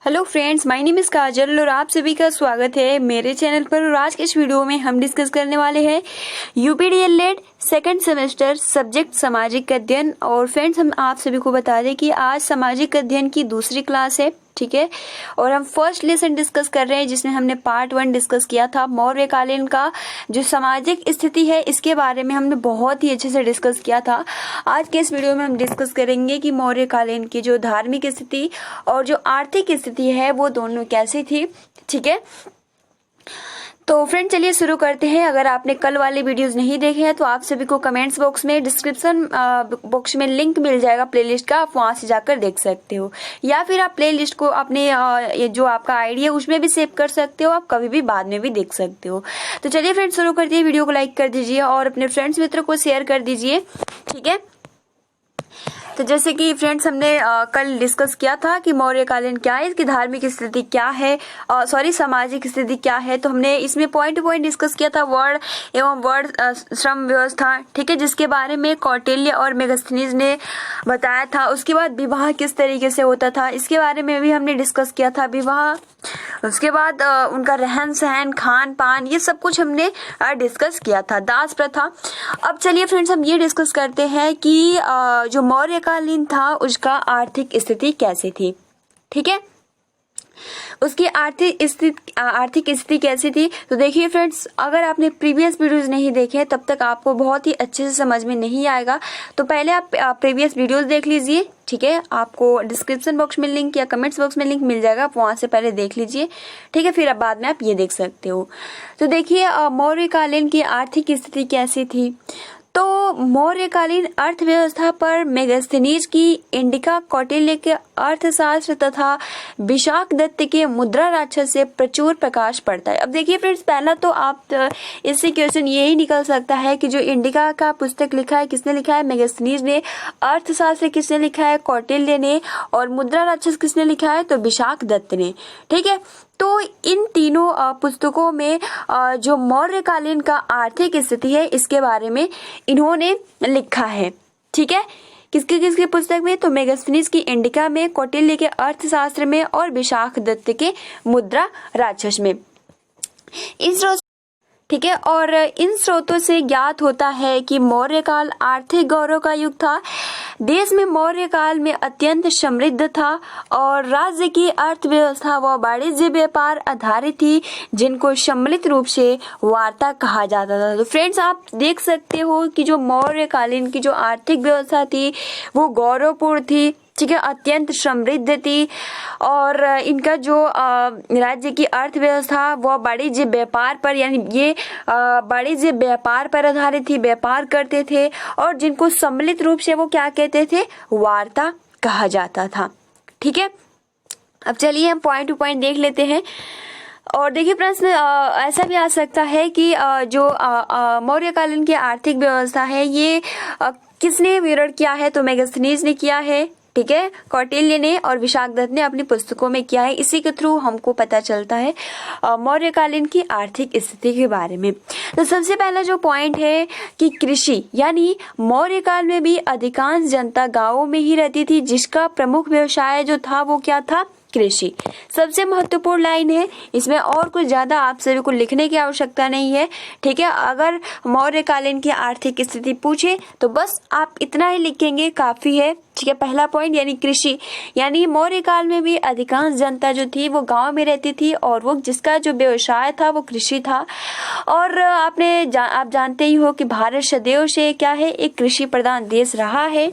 Hello friends, my name is Kajal और आप सभी का स्वागत है मेरे चैनल पर। और आज के इस वीडियो में हम डिस्कस करने वाले हैं यूपीडीएलएड सेकंड सेमेस्टर सब्जेक्ट सामाजिक अध्ययन। और फ्रेंड्स, हम आप सभी को बता दें कि आज सामाजिक अध्ययन की दूसरी क्लास है, ठीक है। और हम फर्स्ट लेसन डिस्कस कर रहे हैं जिसमें हमने पार्ट 1 डिस्कस किया था। मौर्यकालीन का जो सामाजिक स्थिति है इसके बारे में हमने बहुत ही अच्छे से डिस्कस किया था। आज के इस वीडियो में हम डिस्कस करेंगे कि मौर्यकालीन की जो धार्मिक स्थिति और जो आर्थिक स्थिति है वो दोनों कैसी थी, ठीक है। तो फ्रेंड चलिए शुरू करते हैं। अगर आपने कल वाले वीडियोस नहीं देखे हैं तो आप सभी को कमेंट्स बॉक्स में डिस्क्रिप्शन बॉक्स में लिंक मिल जाएगा प्लेलिस्ट का, आप वहां से जाकर देख सकते हो। या फिर आप प्लेलिस्ट को अपने जो आपका आईडी है उसमें भी सेव कर सकते हो, आप कभी भी बाद में भी देख सकते हो। तो चलिए फ्रेंड शुरू करते हैं। वीडियो को लाइक कर दीजिए और अपने फ्रेंड्स मित्रों को शेयर कर दीजिए, ठीक है। तो जैसे कि फ्रेंड्स हमने कल डिस्कस किया था कि मौर्यकालीन क्या है, इसकी धार्मिक स्थिति क्या है, सामाजिक स्थिति क्या है। तो हमने इसमें पॉइंट टू पॉइंट डिस्कस किया था वर्ण एवं वर्ण श्रम व्यवस्था, ठीक है, जिसके बारे में कौटिल्य और मेगास्थनीज ने बताया था। उसके बाद विवाह किस तरीके से होता था इसके बारे में भी हमने डिस्कस किया था, विवाह। उसके बाद उनका रहन सहन, खान पान, ये सब कुछ हमने डिस्कस किया था। दास प्रथा। अब चलिए फ्रेंड्स हम ये डिस्कस करते हैं कि जो मौर्यकालीन था उसका आर्थिक स्थिति कैसी थी, ठीक है। उसकी आर्थिक स्थिति कैसी थी। तो देखिए फ्रेंड्स, अगर आपने प्रीवियस वीडियोस नहीं देखे तब तक आपको बहुत ही अच्छे से समझ में नहीं आएगा। तो पहले आप प्रीवियस वीडियोस देख लीजिए, ठीक है। आपको डिस्क्रिप्शन बॉक्स में लिंक या कमेंट्स बॉक्स में लिंक मिल जाएगा, आप वहां से पहले देख लीजिए, ठीक है। फिर अब बाद में आप ये देख सकते हो। तो देखिए मौर्यकालीन की आर्थिक स्थिति कैसी थी। तो मौर्यकालीन अर्थव्यवस्था पर मेगास्थनीज की इंडिका, कौटिल्य के अर्थशास्त्र तथा विशाख दत्त के मुद्रा राक्षस से प्रचुर प्रकाश पड़ता है। अब देखिए फ्रेंड्स, पहला तो आप इससे क्वेश्चन यही निकल सकता है कि जो इंडिका का पुस्तक लिखा है किसने लिखा है, मेगास्थनीज ने। अर्थशास्त्र किसने लिखा है, कौटिल्य ने। और मुद्रा राक्षस किसने लिखा है, तो विशाख दत्त ने, ठीक है। तो इन तीनों पुस्तकों में जो मौर्यकालीन का आर्थिक स्थिति है इसके बारे में इन्होंने लिखा है, ठीक है। किसके किसके पुस्तक में, तो मेगास्थनीज की इंडिका में, कौटिल्य के अर्थशास्त्र में और विशाख दत्त के मुद्रा राक्षस में, ठीक है। और इन स्रोतों से ज्ञात होता है कि मौर्यकाल आर्थिक गौरव का युग था। देश में मौर्यकाल में अत्यंत समृद्ध था और राज्य की अर्थव्यवस्था व वाणिज्य व्यापार आधारित थी, जिनको सम्मिलित रूप से वार्ता कहा जाता था। तो फ्रेंड्स आप देख सकते हो कि जो मौर्यकालीन की जो आर्थिक व्यवस्था थी वो गौरवपूर्ण थी, ठीक है, अत्यंत समृद्ध थी। और इनका जो राज्य की अर्थव्यवस्था वो वाणिज्य व्यापार पर, यानी ये वाणिज्य व्यापार पर आधारित थी, व्यापार करते थे। और जिनको सम्मिलित रूप से वो क्या कहते थे, वार्ता कहा जाता था, ठीक है। अब चलिए हम पॉइंट टू पॉइंट देख लेते हैं। और देखिए प्रश्न ऐसा भी आ सकता है कि जो मौर्यकालीन की आर्थिक व्यवस्था है ये किसने विवरण किया है, तो मेगास्थनीज ने किया है, ठीक है, कौटिल्य ने और विशाख दत्त ने अपनी पुस्तकों में किया है। इसी के थ्रू हमको पता चलता है मौर्यकालीन की आर्थिक स्थिति के बारे में। तो सबसे पहला जो पॉइंट है कि कृषि, यानी मौर्यकाल में भी अधिकांश जनता गांवों में ही रहती थी, जिसका प्रमुख व्यवसाय जो था वो क्या था, कृषि। सबसे महत्वपूर्ण लाइन है, इसमें और कुछ ज्यादा आप सभी को लिखने की आवश्यकता नहीं है, ठीक है। अगर मौर्यकालीन की आर्थिक स्थिति पूछे तो बस आप इतना ही लिखेंगे, काफी है, ठीक है। पहला पॉइंट यानी कृषि, यानी मौर्यकाल में भी अधिकांश जनता जो थी वो गांव में रहती थी और वो जिसका जो व्यवसाय था वो कृषि था। और आप जानते ही हो कि भारत सदैव से क्या है, एक कृषि प्रधान देश रहा है।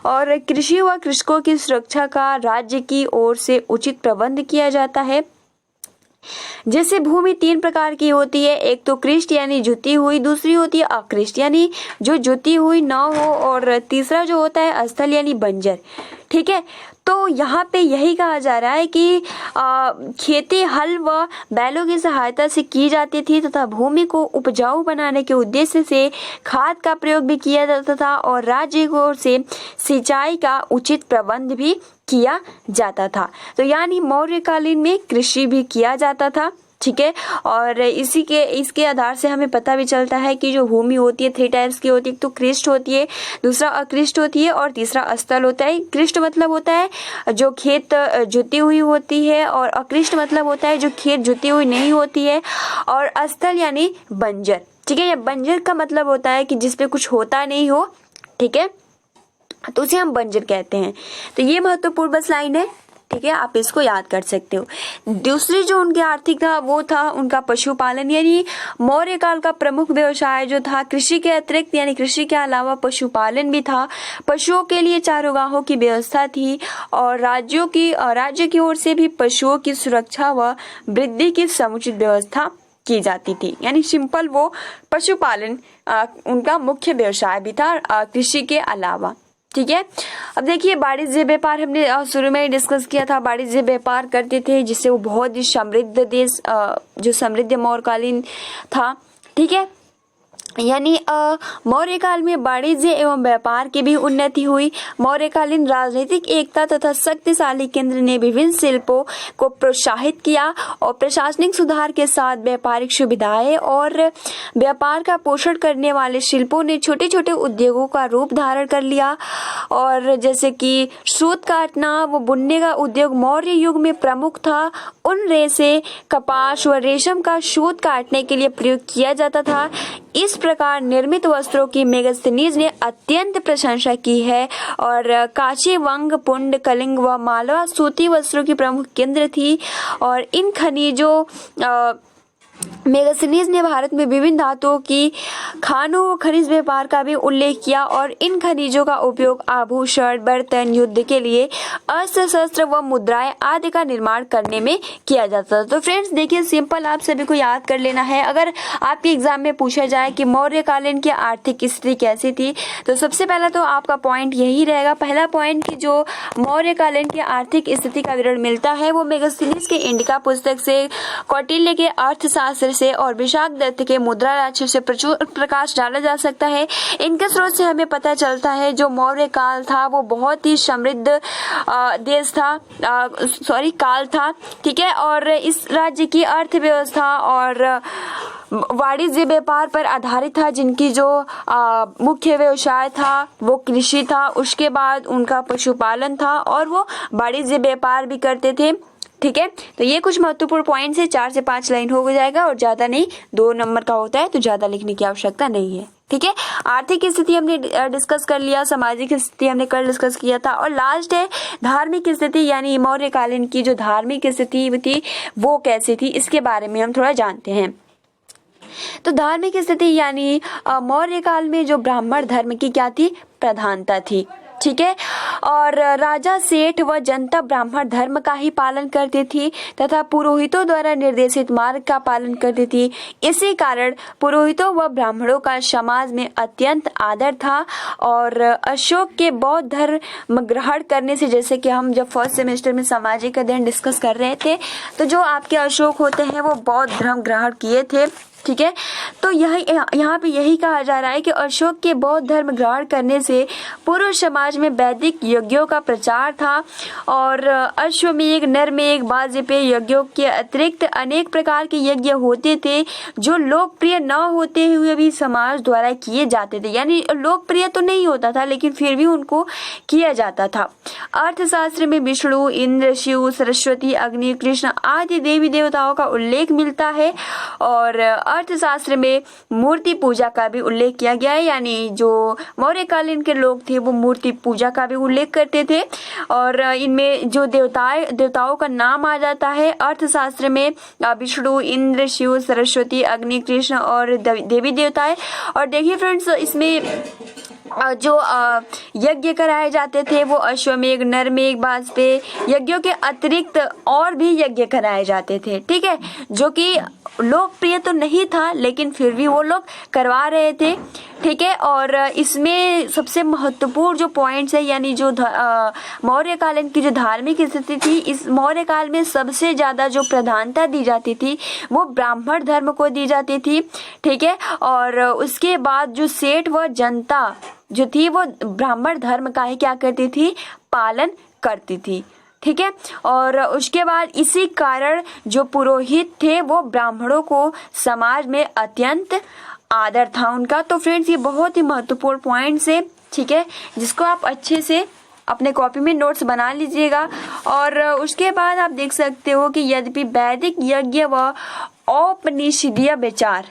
और कृषि व कृषकों की सुरक्षा का राज्य की ओर से उचित प्रबंध किया जाता है। जैसे भूमि 3 प्रकार की होती है, एक तो कृष्ट यानी जुती हुई, दूसरी होती है अकृष्ट यानी जो जुती हुई न हो, और तीसरा जो होता है अस्थल यानी बंजर, ठीक है। तो यहाँ पे यही कहा जा रहा है कि खेती हल व बैलों की सहायता से की जाती थी तथा भूमि को उपजाऊ बनाने के उद्देश्य से खाद का प्रयोग भी किया जाता था और राज्य की ओर से सिंचाई का उचित प्रबंध भी किया जाता था। तो यानी मौर्यकालीन में कृषि भी किया जाता था, ठीक है। और इसके आधार से हमें पता भी चलता है कि जो भूमि होती है 3 टाइप्स की होती है, एक तो कृष्ट होती है, दूसरा अकृष्ट होती है और तीसरा अस्थल होता है। कृष्ट मतलब होता है जो खेत जुती हुई होती है और अकृष्ट मतलब होता है जो खेत जुती हुई नहीं होती है और अस्थल यानी बंजर, ठीक है। या बंजर का मतलब होता है कि जिसपे कुछ होता नहीं हो, ठीक है, तो उसे हम बंजर कहते हैं। तो ये महत्वपूर्ण बस लाइन है, ठीक है, आप इसको याद कर सकते हो। दूसरी जो उनकी आर्थिक था वो था उनका पशुपालन, यानी मौर्य काल का प्रमुख व्यवसाय जो था कृषि के अतिरिक्त यानी कृषि के अलावा पशुपालन भी था। पशुओं के लिए चारागाहों की व्यवस्था थी और राज्य की ओर से भी पशुओं की सुरक्षा व वृद्धि की समुचित व्यवस्था की जाती थी। यानी सिंपल वो पशुपालन उनका मुख्य व्यवसाय भी था कृषि के अलावा, ठीक है। अब देखिए वाणिज्य व्यापार हमने शुरू में ही डिस्कस किया था, वाणिज्य व्यापार करते थे जिससे वो बहुत ही समृद्ध देश जो समृद्ध मौर्यकालीन था, ठीक है। यानी मौर्य काल में वाणिज्य एवं व्यापार की भी उन्नति हुई। मौर्यकालीन राजनीतिक एकता तथा शक्तिशाली केंद्र ने विभिन्न शिल्पों को प्रोत्साहित किया और प्रशासनिक सुधार के साथ व्यापारिक सुविधाएं और व्यापार का पोषण करने वाले शिल्पों ने छोटे छोटे उद्योगों का रूप धारण कर लिया। और जैसे कि सूत काटना व बुनने का उद्योग मौर्य युग में प्रमुख था। उन रेशे, कपास व रेशम का सूत काटने के लिए प्रयोग किया जाता था। इस प्रकार निर्मित वस्त्रों की मेगास्थनीज ने अत्यंत प्रशंसा की है और काशी, वंग, पुंड, कलिंग व मालवा सूती वस्त्रों की प्रमुख केंद्र थी। और इन खनिजों मेगास्थनीज ने भारत में विभिन्न धातुओं की खानों व खनिज व्यापार का भी उल्लेख किया और इन खनिजों का उपयोग आभूषण, बर्तन, युद्ध के लिए अस्त्र शस्त्र व मुद्राएं आदि का निर्माण करने में किया जाता था। तो फ्रेंड्स देखिए सिंपल आप सभी को याद कर लेना है। अगर आपके एग्जाम में पूछा जाए कि मौर्यकालीन की आर्थिक स्थिति कैसी थी, तो सबसे पहला तो आपका पॉइंट यही रहेगा, पहला पॉइंट कि जो मौर्यकालीन की आर्थिक स्थिति का विवरण मिलता है वो मेगास्थनीज के इंडिका पुस्तक से, कौटिल्य के अर्थशास्त्र से और विशाख दत्त के मुद्रा राशि से प्रचुर प्रकाश डाला जा सकता है। इनके स्रोत से हमें पता चलता है जो मौर्य काल था वो बहुत ही समृद्ध काल था, ठीक है। और इस राज्य की अर्थव्यवस्था और वाणिज्य व्यापार पर आधारित था, जिनकी जो मुख्य व्यवसाय था वो कृषि था, उसके बाद उनका पशुपालन था और वो वाणिज्य व्यापार भी करते थे, ठीक है। तो ये कुछ महत्वपूर्ण पॉइंट्स है, 4 से 5 लाइन हो जाएगा और ज्यादा नहीं, 2 नंबर का होता है तो ज्यादा लिखने की आवश्यकता नहीं है, ठीक है। आर्थिक स्थिति हमने डिस्कस कर लिया, सामाजिक स्थिति हमने कल डिस्कस किया था और लास्ट है धार्मिक स्थिति, यानी मौर्यकालीन की जो धार्मिक स्थिति थी वो कैसी थी, इसके बारे में हम थोड़ा जानते हैं। तो धार्मिक स्थिति यानी मौर्य काल में जो ब्राह्मण धर्म की क्या थी, प्रधानता थी, ठीक है। और राजा, सेठ व जनता ब्राह्मण धर्म का ही पालन करती थी तथा पुरोहितों द्वारा निर्देशित मार्ग का पालन करती थी। इसी कारण पुरोहितों व ब्राह्मणों का समाज में अत्यंत आदर था। और अशोक के बौद्ध धर्म ग्रहण करने से, जैसे कि हम जब फर्स्ट सेमेस्टर में सामाजिक अध्ययन डिस्कस कर रहे थे, तो जो आपके अशोक होते हैं वो बौद्ध धर्म ग्रहण किए थे, ठीक है। तो यहाँ पे यही कहा जा रहा है कि अशोक के बौद्ध धर्म ग्रहण करने से पूर्व समाज में वैदिक यज्ञों का प्रचार था और अश्वमेघ, नरमेघ, वाजपेयी यज्ञों के अतिरिक्त अनेक प्रकार के यज्ञ होते थे जो लोकप्रिय न होते हुए भी समाज द्वारा किए जाते थे। यानी लोकप्रिय तो नहीं होता था लेकिन फिर भी उनको किया जाता था। अर्थशास्त्र में विष्णु, इंद्र, शिव, सरस्वती, अग्नि, कृष्ण आदि देवी देवताओं का उल्लेख मिलता है और अर्थशास्त्र में मूर्ति पूजा का भी उल्लेख किया गया है। यानी जो मौर्यकालीन के लोग थे वो मूर्ति पूजा का भी उल्लेख करते थे और इनमें जो देवताओं का नाम आ जाता है अर्थशास्त्र में, विष्णु, इंद्र, शिव, सरस्वती, अग्नि, कृष्ण और देवी देवताएं। और देखिए फ्रेंड्स इसमें जो यज्ञ कराए जाते थे वो अश्वमेघ, नरमेघ, वाजपेयी यज्ञों के अतिरिक्त और भी यज्ञ कराए जाते थे, ठीक है, जो कि लोकप्रिय तो नहीं था लेकिन फिर भी वो लोग करवा रहे थे, ठीक है। और इसमें सबसे महत्वपूर्ण जो पॉइंट्स है, यानी जो मौर्यकालीन की जो धार्मिक स्थिति थी, इस मौर्य काल में सबसे ज्यादा जो प्रधानता दी जाती थी वो ब्राह्मण धर्म को दी जाती थी, ठीक है। और उसके बाद जो सेठ व जनता जो थी वो ब्राह्मण धर्म का ही क्या करती थी, पालन करती थी, ठीक है। और उसके बाद इसी कारण जो पुरोहित थे वो ब्राह्मणों को समाज में अत्यंत आदर था उनका। तो फ्रेंड्स ये बहुत ही महत्वपूर्ण पॉइंट्स है, ठीक है, जिसको आप अच्छे से अपने कॉपी में नोट्स बना लीजिएगा। और उसके बाद आप देख सकते हो कि यद्यपि वैदिक यज्ञ व औपनिषदीय विचार,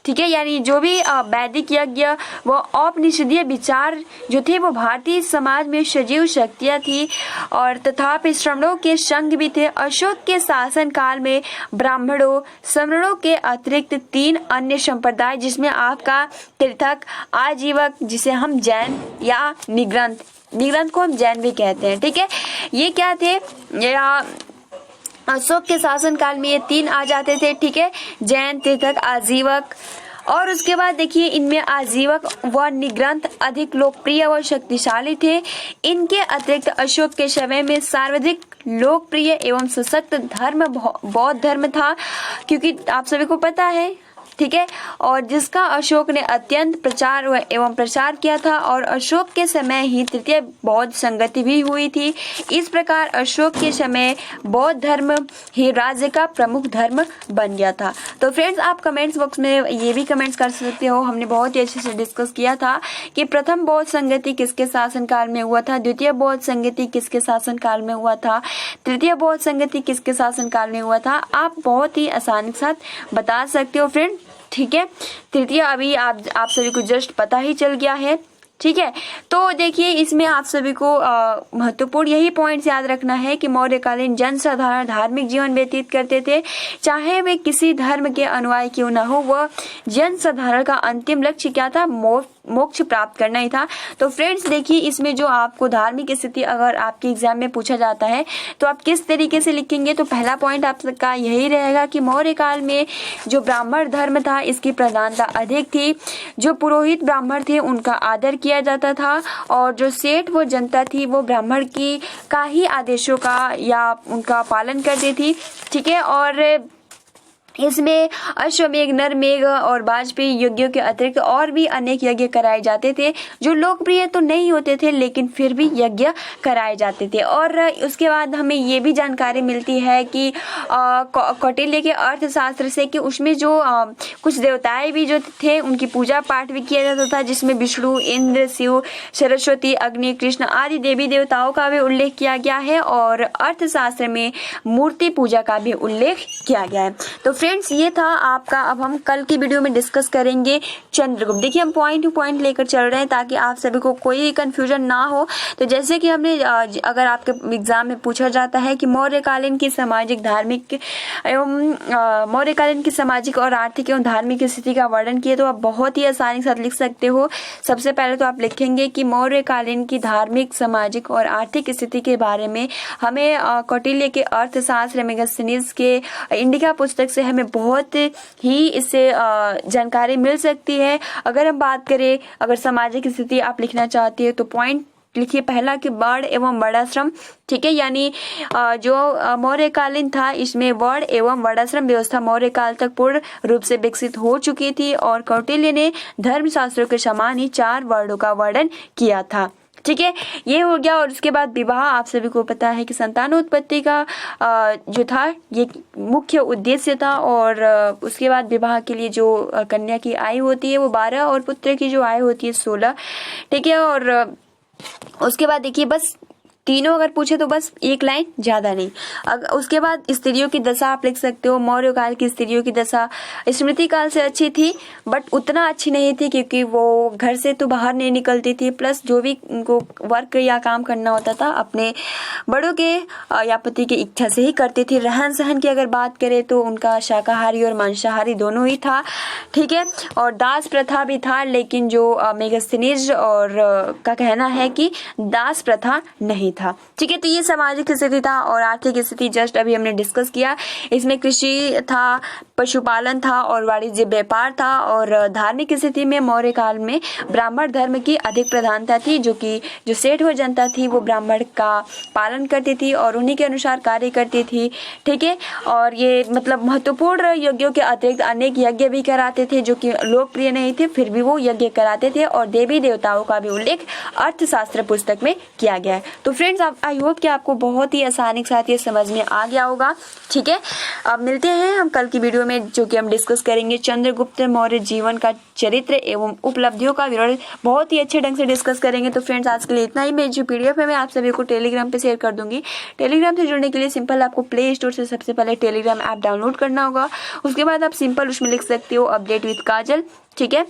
ठीक है, यानी जो भी वैदिक यज्ञ व औपनिषदीय विचार जो थे वो भारतीय समाज में सजीव शक्तियां थी और तथापि श्रमणों के संघ भी थे। अशोक के शासन काल में ब्राह्मणों श्रमणों के अतिरिक्त 3 अन्य संप्रदाय जिसमें आपका तीर्थक, आजीवक जिसे हम जैन या निग्रंथ को हम जैन भी कहते हैं, ठीक है, ये क्या थे, या अशोक के शासन काल में ये 3 आ जाते थे, ठीक है, जैन, तीर्थक, आजीवक। और उसके बाद देखिए इनमें आजीवक व निग्रंथ अधिक लोकप्रिय व शक्तिशाली थे। इनके अतिरिक्त अशोक के समय में सर्वाधिक लोकप्रिय एवं सशक्त धर्म बौद्ध धर्म था, क्योंकि आप सभी को पता है, ठीक है, और जिसका अशोक ने अत्यंत प्रचार एवं प्रसार किया था और अशोक के समय ही तृतीय बौद्ध संगति भी हुई थी। इस प्रकार अशोक के समय बौद्ध धर्म ही राज्य का प्रमुख धर्म बन गया था। तो फ्रेंड्स आप कमेंट्स बॉक्स में ये भी कमेंट्स कर सकते हो, हमने बहुत ही अच्छे से डिस्कस किया था कि प्रथम बौद्ध संगति किसके शासनकाल में हुआ था, द्वितीय बौद्ध संगति किसके शासनकाल में हुआ था, तृतीय बौद्ध संगति किसके शासनकाल में हुआ था। आप बहुत ही आसानी के साथ बता सकते हो फ्रेंड, ठीक है। तृतीय अभी आप सभी को जस्ट पता ही चल गया है, ठीक है। तो देखिए इसमें आप सभी को महत्वपूर्ण यही पॉइंट्स याद रखना है कि मौर्यकालीन जनसाधारण धार्मिक जीवन व्यतीत करते थे, चाहे वे किसी धर्म के अनुयायी क्यों न हो। वह जनसाधारण का अंतिम लक्ष्य क्या था, मोक्ष प्राप्त करना ही था। तो फ्रेंड्स देखिए इसमें जो आपको धार्मिक स्थिति अगर आपके एग्जाम में पूछा जाता है तो आप किस तरीके से लिखेंगे, तो पहला पॉइंट आपका यही रहेगा कि मौर्य काल में जो ब्राह्मण धर्म था इसकी प्रधानता अधिक थी। जो पुरोहित ब्राह्मण थे उनका आदर किया जाता था और जो सेठ वो जनता थी वो ब्राह्मण की का ही आदेशों का या उनका पालन करती थी, ठीक है। और इसमें अश्वमेघ, नरमेघ और वाजपेयी यज्ञों के अतिरिक्त और भी अनेक यज्ञ कराए जाते थे जो लोकप्रिय तो नहीं होते थे लेकिन फिर भी यज्ञ कराए जाते थे। और उसके बाद हमें ये भी जानकारी मिलती है कि कौटिल्य के अर्थशास्त्र से कि उसमें जो कुछ देवताएं भी जो थे उनकी पूजा पाठ भी किया जाता था, जिसमें विष्णु, इंद्र, शिव, सरस्वती, अग्नि, कृष्ण आदि देवी देवताओं का भी उल्लेख किया गया है और अर्थशास्त्र में मूर्ति पूजा का भी उल्लेख किया गया है। तो फ्रेंड्स ये था आपका। अब हम कल की वीडियो में डिस्कस करेंगे चंद्रगुप्त। देखिए हम पॉइंट टू पॉइंट लेकर चल रहे हैं ताकि आप सभी को कोई कंफ्यूजन ना हो। तो जैसे कि हमने अगर आपके एग्जाम में पूछा जाता है कि मौर्यकालीन की सामाजिक, धार्मिक एवं मौर्यकालीन की सामाजिक और आर्थिक एवं धार्मिक स्थिति का वर्णन किए, तो आप बहुत ही आसानी के साथ लिख सकते हो। सबसे पहले तो आप लिखेंगे कि मौर्यकालीन की धार्मिक, सामाजिक और आर्थिक स्थिति के बारे में हमें कौटिल्य के अर्थशास्त्र, मेगास्थनीज के इंडिका पुस्तक से हमें बहुत ही इससे जानकारी मिल सकती है। अगर हम बात करें, अगर सामाजिक स्थिति आप लिखना चाहती है तो पॉइंट लिखिए पहला कि वर्ण एवं वर्णाश्रम, ठीक है, यानी जो मौर्यकालीन था इसमें वर्ण एवं वर्णाश्रम व्यवस्था मौर्य काल तक पूर्ण रूप से विकसित हो चुकी थी और कौटिल्य ने धर्मशास्त्रों के समान ही 4 वर्णों का वर्णन किया था, ठीक है, ये हो गया। और उसके बाद विवाह, आप सभी को पता है कि संतानोत्पत्ति का जो था ये मुख्य उद्देश्य था और उसके बाद विवाह के लिए जो कन्या की आयु होती है वो 12 और पुत्र की जो आयु होती है 16, ठीक है। और उसके बाद देखिए बस तीनों अगर पूछे तो बस एक लाइन, ज्यादा नहीं। उसके बाद स्त्रियों की दशा आप लिख सकते हो। मौर्य काल की स्त्रियों की दशा स्मृति काल से अच्छी थी बट उतना अच्छी नहीं थी क्योंकि वो घर से तो बाहर नहीं निकलती थी, प्लस जो भी उनको वर्क या काम करना होता था अपने बड़ों के या पति की इच्छा से ही करती थी। रहन सहन की अगर बात करें तो उनका शाकाहारी और मांसाहारी दोनों ही था, ठीक है। और दास प्रथा भी था, लेकिन जो मेगास्थनीज और का कहना है कि दास प्रथा नहीं था, ठीक है। तो ये सामाजिक स्थिति था और आर्थिक स्थिति जस्ट अभी हमने डिस्कस किया। इसमें कृषि था, पशुपालन था और वाणिज्य व्यापार था। और धार्मिक स्थिति में मौर्य काल में ब्राह्मण धर्म की अधिक प्रधानता थी, जो कि जो सेठ व जनता थी वो ब्राह्मण का पालन करती थी और उन्हीं के अनुसार कार्य करती थी, ठीक है। और ये मतलब महत्वपूर्ण यज्ञों के अतिरिक्त अनेक यज्ञ भी कराते थे जो कि लोकप्रिय नहीं थे, फिर भी वो यज्ञ कराते थे और देवी देवताओं का भी उल्लेख अर्थशास्त्र पुस्तक में किया गया है। तो फ्रेंड्स आई होप कि आपको बहुत ही आसानी के साथ ये समझ में आ गया होगा। ठीक है, अब मिलते हैं हम कल की वीडियो में, जो कि हम डिस्कस करेंगे चंद्रगुप्त मौर्य जीवन का चरित्र एवं उपलब्धियों का विवरण बहुत ही अच्छे ढंग से डिस्कस करेंगे। तो फ्रेंड्स आज के लिए इतना ही। मैं जो PDF है मैं आप सभी को टेलीग्राम पे शेयर कर दूंगी। टेलीग्राम से जुड़ने के लिए सिंपल आपको प्ले स्टोर से सबसे पहले टेलीग्राम ऐप डाउनलोड करना होगा। उसके बाद आप सिंपल उसमें लिख सकते हो अपडेट विद काजल। ठीक है,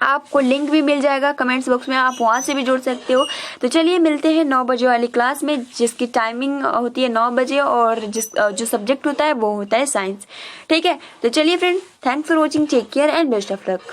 आपको लिंक भी मिल जाएगा कमेंट्स बॉक्स में, आप वहां से भी जुड़ सकते हो। तो चलिए मिलते हैं 9 बजे वाली क्लास में, जिसकी टाइमिंग होती है 9 बजे और जो सब्जेक्ट होता है वो होता है साइंस। ठीक है, तो चलिए friend, thanks for watching, take care and best of luck.